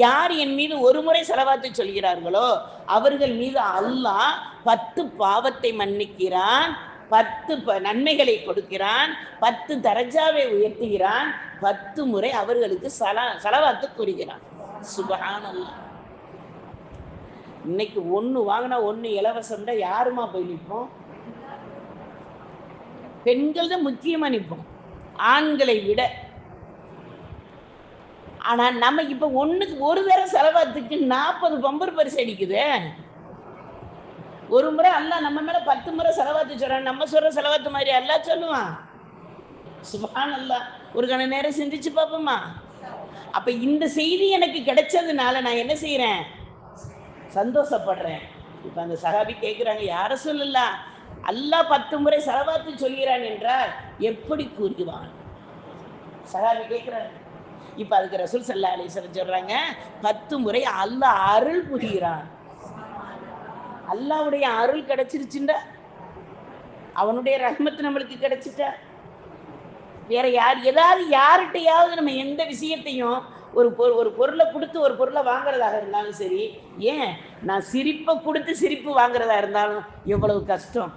யார் என் மீது ஒரு முறை ஸலவாத்து சொல்கிறார்களோ அவர்கள் மீது அல்லாஹ் 10 பாவத்தை மன்னிக்கிறான், 10 நன்மைகளை கொடுக்கிறான், 10 தரஜாவை உயர்த்துகிறான், 10 முறை அவர்களுக்கு ஸலவாத்து கூறுகிறான். சுப்ஹானல்லாஹ். இன்னைக்கு ஒன்று வாங்கினா ஒன்று இலவசம்னா யாருமா போய் நிற்போம்? பெண்கள் தான் முக்கியமாக நிற்போம் ஆண்களை விட. ஆனால் நம்ம இப்போ ஒன்றுக்கு ஒரு தடவை செலவாத்துக்கு 40 பம்பர் பரிசு அடிக்குது. ஒரு முறை அல்லாஹ் நம்ம மேலே 10 முறை செலவாத்து சொல்கிறான். நம்ம சொல்கிற செலவாத்து மாதிரி அல்லாஹ் சொல்லுவான்? சுப்ஹானல்லாஹ். ஒரு கண நேரம் சிந்திச்சு பார்ப்போமா? அப்போ இந்த செய்தி எனக்கு கிடைச்சதுனால நான் என்ன செய்கிறேன்? சந்தோஷப்படுறேன். இப்போ அந்த சஹாபி கேட்குறாங்க, யார சொல்லலாம், அல்லாஹ் 10 முறை ஸலவாத்து சொல்கிறான் என்றால் எப்படி கூறுவான்? சஹாபி கேட்குறாங்க. இப்போ அதுக்கு ரசூல் ஸல்லல்லாஹு அலைஹி வஸல்லம் சொல்கிறாங்க, 10 முறை அல்லாஹ் அருள் புரிகிறான். அல்லாஹ்வுடைய அருள் கிடைச்சிருச்சுண்டா, அவனுடைய ரஹ்மத்து நம்மளுக்கு கிடைச்சிட்டா, வேற ஏதாவது யார்கிட்டையாவது நம்ம எந்த விஷயத்தையும் ஒரு பொருளை கொடுத்து ஒரு பொருளை வாங்குறதாக இருந்தாலும் சரி, ஏன் நான் சிரிப்பை கொடுத்து சிரிப்பு வாங்குறதா இருந்தாலும் எவ்வளவு கஷ்டம்.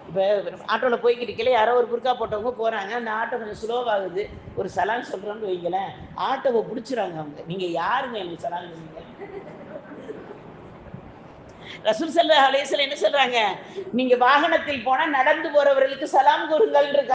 இப்போ ஆட்டோவில் போய்கிட்டு இருக்கல, யாரோ ஒரு புர்கா போட்டவங்க போகிறாங்க, அந்த ஆட்டோ கொஞ்சம் ஸ்லோவாகுது, ஒரு சலான் சொல்கிறோன்னு வைங்களேன், ஆட்டோவை பிடிச்சிறாங்க அவங்க. நீங்கள் யாருங்க எனக்கு சலான் சொல்லுங்க? ரசூல் ஸல்லல்லாஹு அலைஹி வஸல்லம் என்ன சொல்கிறாங்க? நீங்கள் வாகனத்தில் போனால் நடந்து போகிறவர்களுக்கு சலாம் கூறுங்கள்.